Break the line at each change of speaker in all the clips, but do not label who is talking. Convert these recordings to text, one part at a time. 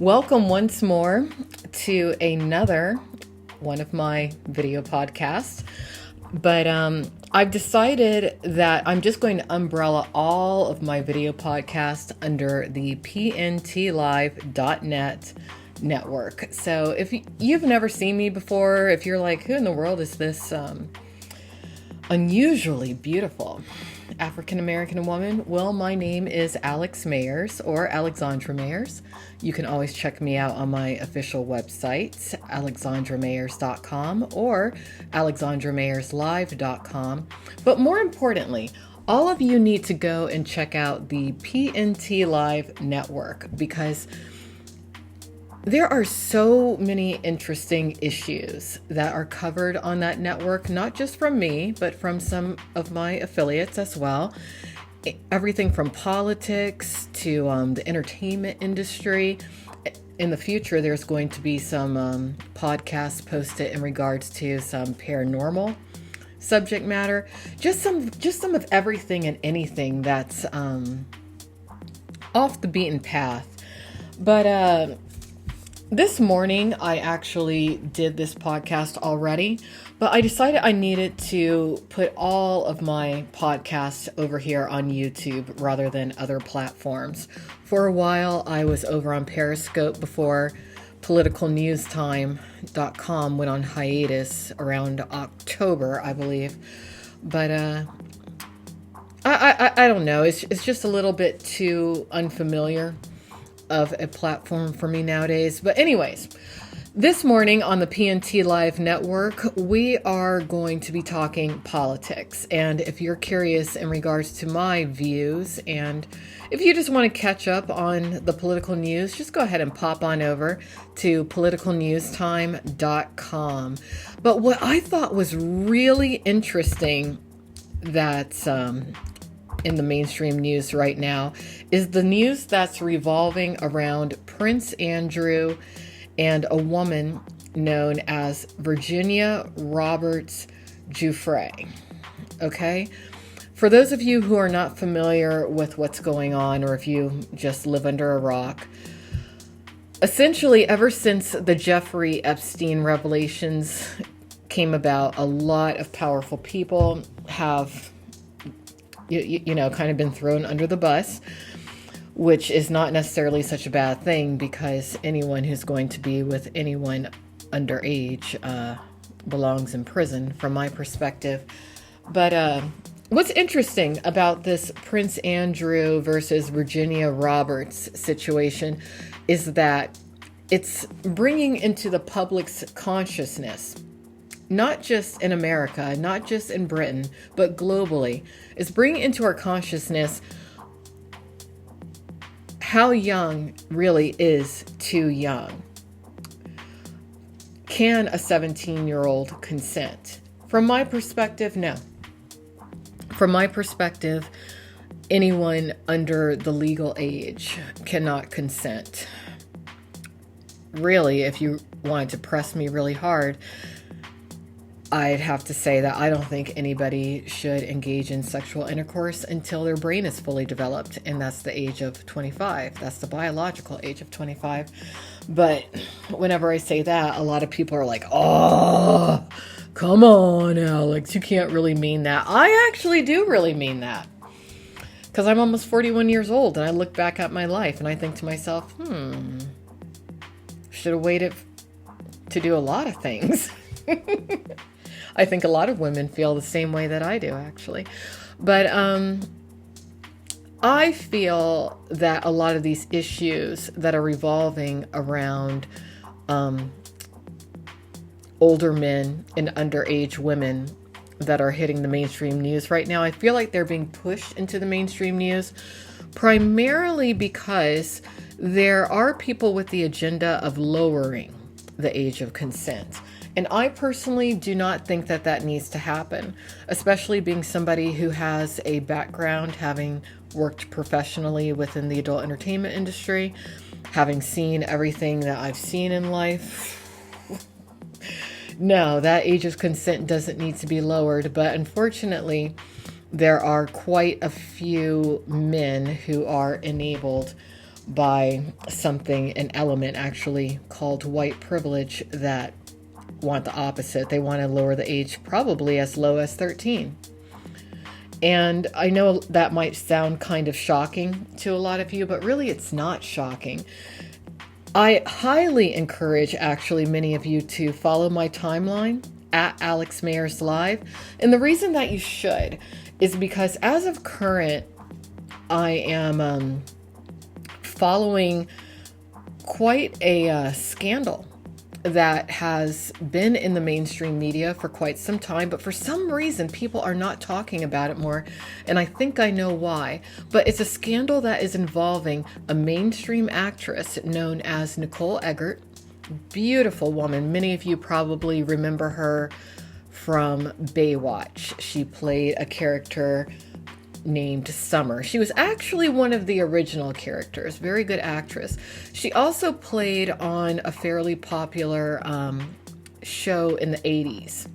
Welcome once more to another one of my video podcasts. But I've decided that I'm just going to umbrella all of my video podcasts under the pntlive.net network. So if you've never seen me before, if you're like, who in the world is this unusually beautiful African-American woman? Well, my name is Alex Mayers or Alexandra Mayers. You can always check me out on my official website, alexandramayers.com or alexandramayerslive.com. But more importantly, all of you need to go and check out the PNT Live network because there are so many interesting issues that are covered on that network, not just from me, but from some of my affiliates as well. Everything from politics to the entertainment industry. In the future, there's going to be some podcasts posted in regards to some paranormal subject matter. Just some of everything and anything that's off the beaten path. But this morning, I actually did this podcast already, but I decided I needed to put all of my podcasts over here on YouTube rather than other platforms. For a while, I was over on Periscope before politicalnewstime.com went on hiatus around October, I believe. But I don't know. It's just a little bit too unfamiliar of a platform for me nowadays. But anyways, this morning on the PNT Live network, we are going to be talking politics. And if you're curious in regards to my views, and if you just want to catch up on the political news, just go ahead and pop on over to politicalnewstime.com. But what I thought was really interesting that's in the mainstream news right now is the news that's revolving around Prince Andrew and a woman known as Virginia Roberts Giuffre. Okay? For those of you who are not familiar with what's going on, or if you just live under a rock, essentially ever since the Jeffrey Epstein revelations came about, a lot of powerful people have kind of been thrown under the bus, which is not necessarily such a bad thing because anyone who's going to be with anyone underage belongs in prison from my perspective. But what's interesting about this Prince Andrew versus Virginia Roberts situation is that it's bringing into the public's consciousness, not just in America, not just in Britain, but globally, is bringing into our consciousness how young really is too young. Can a 17-year-old consent? From my perspective, no. From my perspective, anyone under the legal age cannot consent. Really, if you wanted to press me really hard, I'd have to say that I don't think anybody should engage in sexual intercourse until their brain is fully developed, and that's the age of 25. That's the biological age of 25. But whenever I say that, a lot of people are like, oh, come on, Alex, you can't really mean that. I actually do really mean that. Because I'm almost 41 years old, and I look back at my life, and I think to myself, should have waited to do a lot of things. I think a lot of women feel the same way that I do, actually. But I feel that a lot of these issues that are revolving around older men and underage women that are hitting the mainstream news right now, I feel like they're being pushed into the mainstream news primarily because there are people with the agenda of lowering the age of consent. And I personally do not think that that needs to happen, especially being somebody who has a background having worked professionally within the adult entertainment industry, having seen everything that I've seen in life. No, that age of consent doesn't need to be lowered, but unfortunately, there are quite a few men who are enabled by something, an element actually called white privilege, that want the opposite. They want to lower the age probably as low as 13. And I know that might sound kind of shocking to a lot of you, but really it's not shocking. I highly encourage actually many of you to follow my timeline at Alex Mayers Live. And the reason that you should is because as of current, I am following quite a scandal that has been in the mainstream media for quite some time, but for some reason people are not talking about it more, and I think I know why. But it's a scandal that is involving a mainstream actress known as Nicole Eggert. Beautiful woman. Many of you probably remember her from Baywatch. She played a character named Summer. She was actually one of the original characters. Very good actress. She also played on a fairly popular show in the 80s.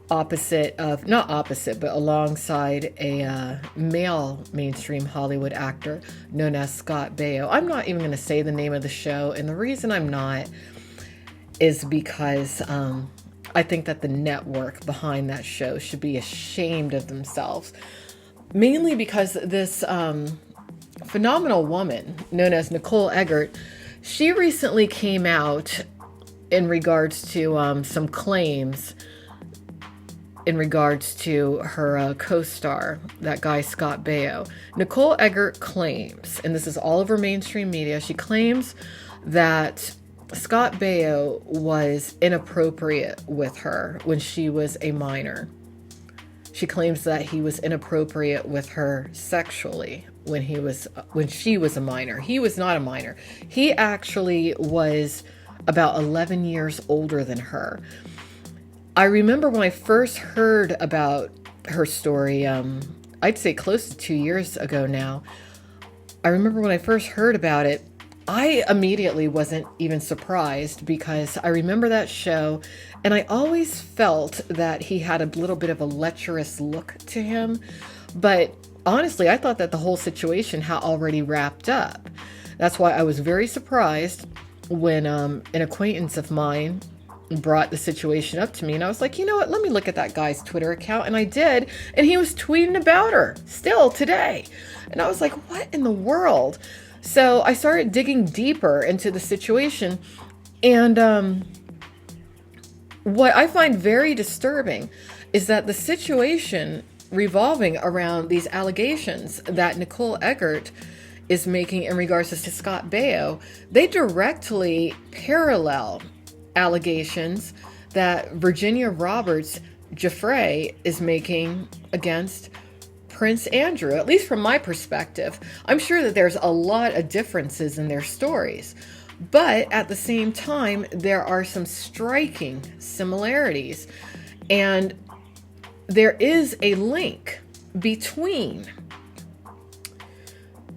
Not opposite, but alongside a male mainstream Hollywood actor known as Scott Baio. I'm not even going to say the name of the show, and the reason I'm not is because I think that the network behind that show should be ashamed of themselves. Mainly because this phenomenal woman known as Nicole Eggert, she recently came out in regards to some claims in regards to her co-star, that guy Scott Baio. Nicole Eggert claims, and this is all over mainstream media, she claims that Scott Baio was inappropriate with her when she was a minor. She claims that he was inappropriate with her sexually when she was a minor. He was not a minor. He actually was about 11 years older than her. I remember when I first heard about her story, I'd say close to 2 years ago now. I remember when I first heard about it, I immediately wasn't even surprised because I remember that show and I always felt that he had a little bit of a lecherous look to him. But honestly, I thought that the whole situation had already wrapped up. That's why I was very surprised when an acquaintance of mine brought the situation up to me, and I was like, you know what, let me look at that guy's Twitter account. And I did, and he was tweeting about her still today. And I was like, what in the world? So I started digging deeper into the situation, and what I find very disturbing is that the situation revolving around these allegations that Nicole Eggert is making in regards to Scott Baio, they directly parallel allegations that Virginia Roberts Giuffre is making against Prince Andrew, at least from my perspective. I'm sure that there's a lot of differences in their stories, but at the same time, there are some striking similarities, and there is a link between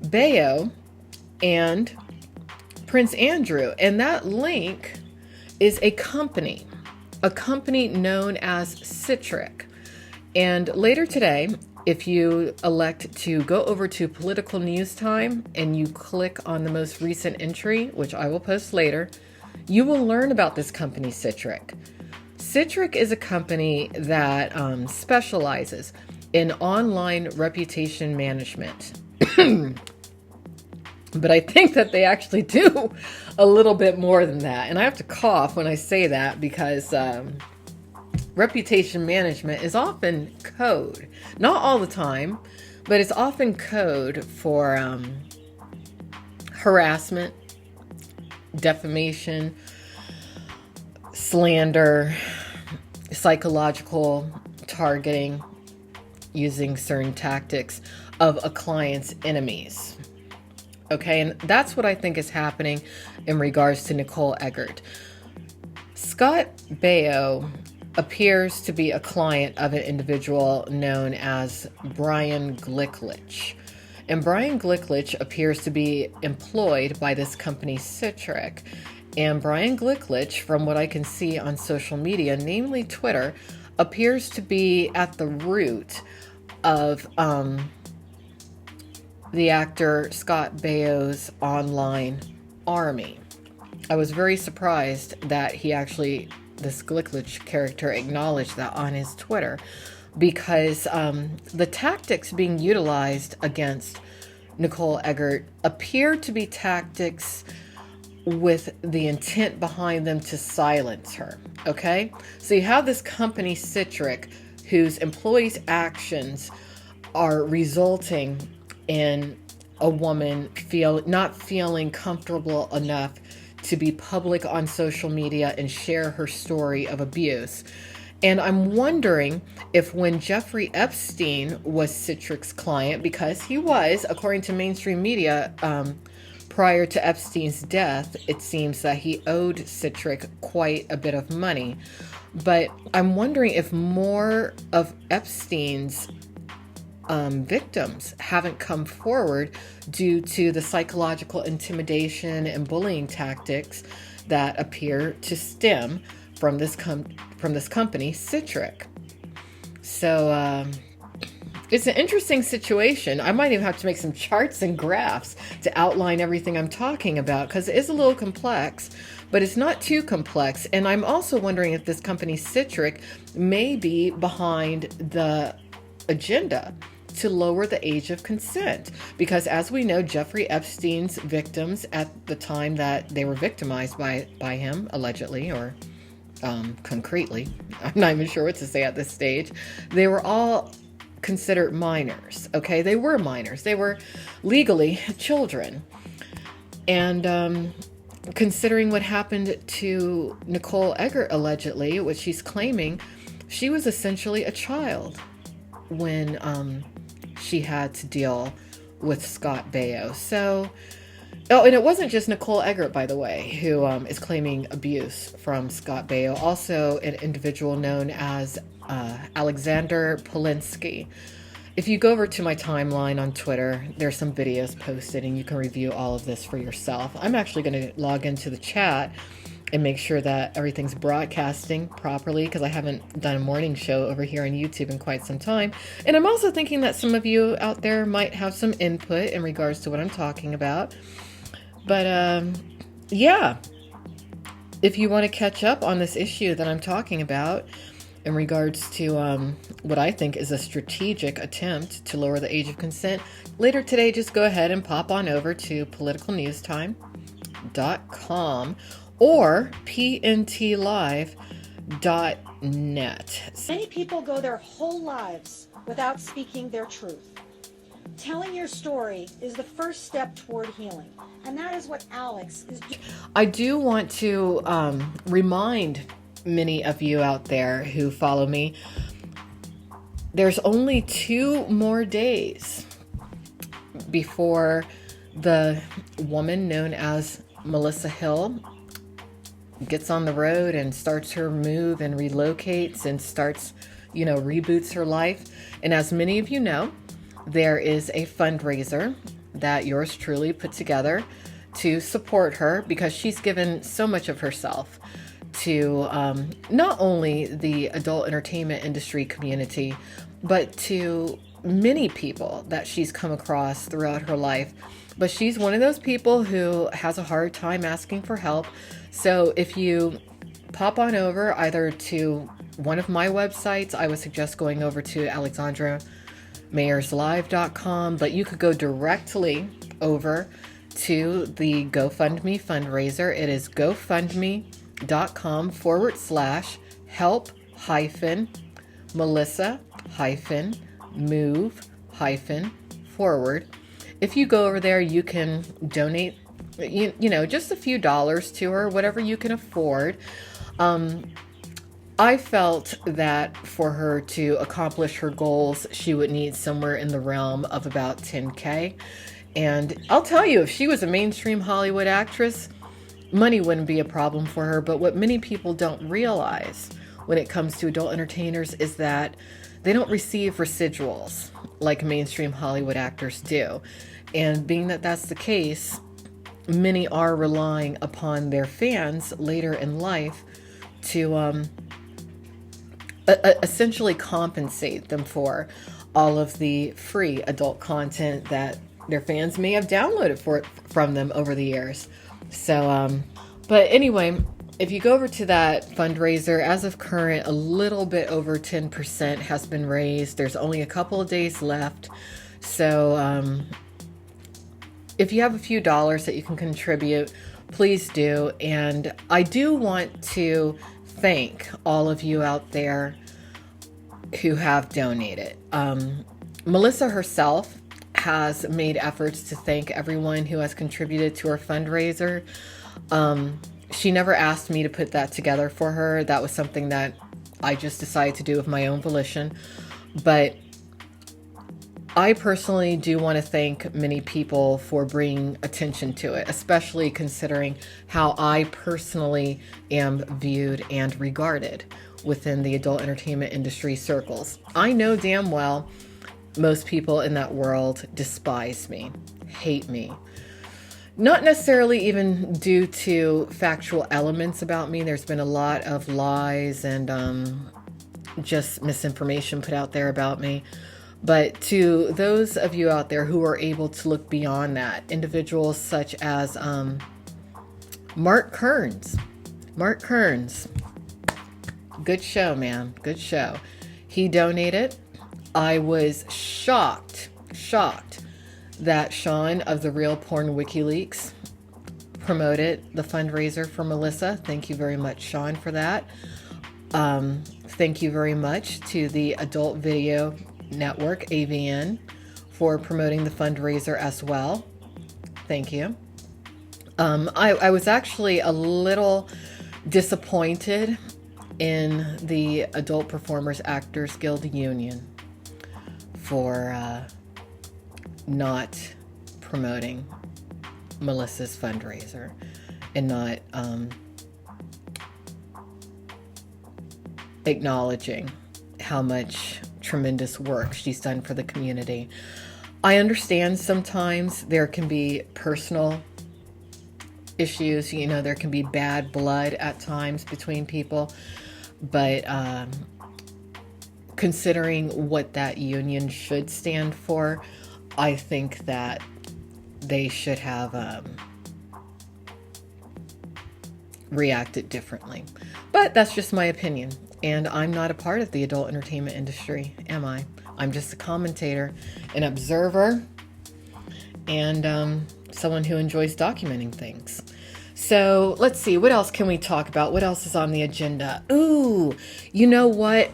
Baio and Prince Andrew, and that link is a company known as Sitrick. And later today, if you elect to go over to Political News Time and you click on the most recent entry, which I will post later, you will learn about this company, Sitrick. Sitrick is a company that specializes in online reputation management. But I think that they actually do a little bit more than that. And I have to cough when I say that because reputation management is often code. Not all the time, but it's often code for harassment, defamation, slander, psychological targeting, using certain tactics of a client's enemies. Okay, and that's what I think is happening in regards to Nicole Eggert. Scott Baio appears to be a client of an individual known as Brian Glicklich. And Brian Glicklich appears to be employed by this company, Sitrick. And Brian Glicklich, from what I can see on social media, namely Twitter, appears to be at the root of the actor Scott Baio's online army. I was very surprised that this Glicklich character acknowledged that on his Twitter, because the tactics being utilized against Nicole Eggert appear to be tactics with the intent behind them to silence her. Okay? So you have this company, Sitrick, whose employees' actions are resulting in a woman not feeling comfortable enough to be public on social media and share her story of abuse. And I'm wondering if when Jeffrey Epstein was Sitrick's client, because he was, according to mainstream media, prior to Epstein's death, it seems that he owed Sitrick quite a bit of money. But I'm wondering if more of Epstein's victims haven't come forward due to the psychological intimidation and bullying tactics that appear to stem from this company, Sitrick. So it's an interesting situation. I might even have to make some charts and graphs to outline everything I'm talking about, because it is a little complex, but it's not too complex. And I'm also wondering if this company, Sitrick, may be behind the agenda to lower the age of consent, because as we know, Jeffrey Epstein's victims at the time that they were victimized by him, allegedly, or concretely, I'm not even sure what to say at this stage, they were all considered minors. Okay, they were minors, they were legally children. And considering what happened to Nicole Eggert, allegedly, what she's claiming, she was essentially a child when she had to deal with Scott Baio. So, oh, and it wasn't just Nicole Eggert, by the way, who is claiming abuse from Scott Baio. Also, an individual known as Alexander Polinsky. If you go over to my timeline on Twitter, there's some videos posted, and you can review all of this for yourself. I'm actually going to log into the chat and make sure that everything's broadcasting properly, because I haven't done a morning show over here on YouTube in quite some time. And I'm also thinking that some of you out there might have some input in regards to what I'm talking about. But yeah, if you want to catch up on this issue that I'm talking about in regards to what I think is a strategic attempt to lower the age of consent, later today, just go ahead and pop on over to politicalnewstime.com or pntlive.net.
Many people go their whole lives without speaking their truth. Telling your story is the first step toward healing, and that is what Alex is doing.
I do want to remind many of you out there who follow me, there's only 2 more days before the woman known as Melissa Hill gets on the road and starts her move and relocates and starts, reboots her life. And as many of you know, there is a fundraiser that yours truly put together to support her, because she's given so much of herself to not only the adult entertainment industry community, but to many people that she's come across throughout her life. But she's one of those people who has a hard time asking for help. So if you pop on over either to one of my websites, I would suggest going over to alexandramayerslive.com, but you could go directly over to the GoFundMe fundraiser. It is gofundme.com/help-melissa-move-forward. If you go over there, you can donate, just a few dollars to her, whatever you can afford. I felt that for her to accomplish her goals, she would need somewhere in the realm of about $10K. And I'll tell you, if she was a mainstream Hollywood actress, money wouldn't be a problem for her. But what many people don't realize when it comes to adult entertainers is that they don't receive residuals like mainstream Hollywood actors do. And being that that's the case, many are relying upon their fans later in life to essentially compensate them for all of the free adult content that their fans may have downloaded from them over the years. So, but anyway, if you go over to that fundraiser, as of current, a little bit over 10% has been raised. There's only a couple of days left. So, if you have a few dollars that you can contribute, please do. And I do want to thank all of you out there who have donated. Melissa herself has made efforts to thank everyone who has contributed to her fundraiser. She never asked me to put that together for her. That was something that I just decided to do of my own volition. But I personally do want to thank many people for bringing attention to it, especially considering how I personally am viewed and regarded within the adult entertainment industry circles. I know damn well most people in that world despise me, hate me. Not necessarily even due to factual elements about me. There's been a lot of lies and just misinformation put out there about me. But to those of you out there who are able to look beyond that, individuals such as Mark Kearns. Mark Kearns. Good show, man. Good show. He donated. I was shocked that Sean of the Real Porn WikiLeaks promoted the fundraiser for Melissa. Thank you very much, Sean, for that. Thank you very much to the Adult Video Network, AVN, for promoting the fundraiser as well. Thank you. I was actually a little disappointed in the Adult Performers Actors Guild Union for not promoting Melissa's fundraiser and not acknowledging how much tremendous work she's done for the community. I understand sometimes there can be personal issues, you know, there can be bad blood at times between people, but considering what that union should stand for, I think that they should have reacted differently. But that's just my opinion. And I'm not a part of the adult entertainment industry, am I? I'm just a commentator, an observer, and someone who enjoys documenting things. So let's see, what else can we talk about? What else is on the agenda? Ooh, you know what?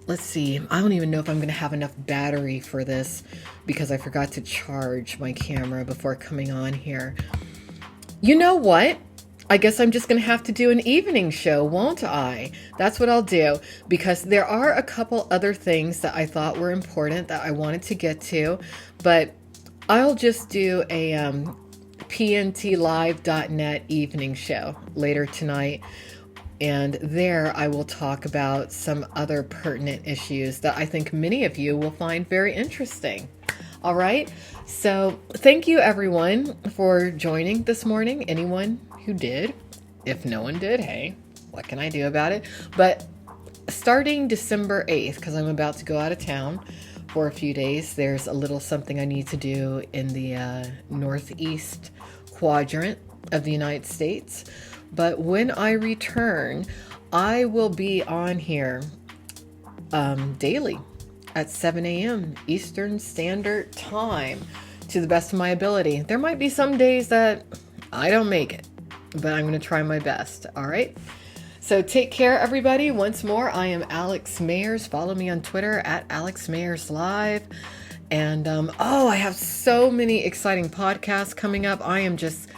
Let's see. I don't even know if I'm going to have enough battery for this because I forgot to charge my camera before coming on here. You know what? I guess I'm just going to have to do an evening show, won't I? That's what I'll do, because there are a couple other things that I thought were important that I wanted to get to, but I'll just do a pntlive.net evening show later tonight. And there I will talk about some other pertinent issues that I think many of you will find very interesting. All right. So thank you everyone for joining this morning. Anyone who did. If no one did, hey, what can I do about it? But starting December 8th, because I'm about to go out of town for a few days, there's a little something I need to do in the northeast quadrant of the United States. But when I return, I will be on here daily at 7 a.m. Eastern Standard Time to the best of my ability. There might be some days that I don't make it, but I'm going to try my best. All right. So take care, everybody. Once more, I am Alex Mayers. Follow me on Twitter at Alex Mayers Live. And I have so many exciting podcasts coming up. I'm just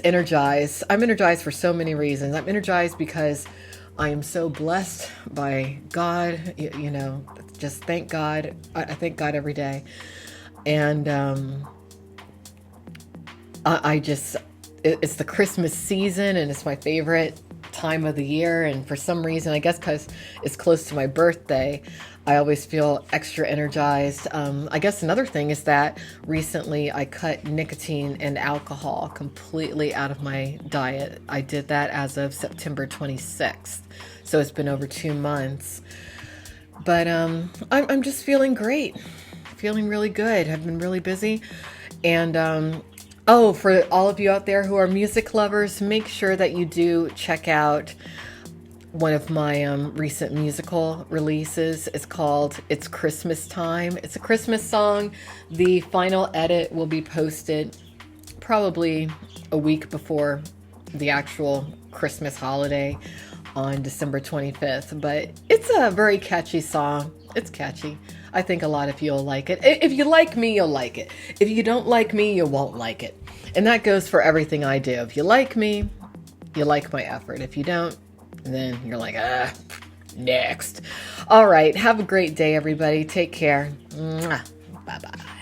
energized. I'm energized for so many reasons. I'm energized because I am so blessed by God. You know, just thank God. I thank God every day. And it's the Christmas season and it's my favorite time of the year. And for some reason, I guess because it's close to my birthday, I always feel extra energized. I guess another thing is that recently I cut nicotine and alcohol completely out of my diet. I did that as of September 26th. So it's been over 2 months. But I'm just feeling great. feeling really good. I've been really busy. And oh, for all of you out there who are music lovers, make sure that you do check out one of my recent musical releases. Is called It's Christmas Time. It's a Christmas song. The final edit will be posted probably a week before the actual Christmas holiday on December 25th. But it's a very catchy song. It's catchy. I think a lot of you will like it. If you like me, you'll like it. If you don't like me, you won't like it. And that goes for everything I do. If you like me, you like my effort. If you don't, then you're like, next. All right. Have a great day, everybody. Take care. Bye-bye.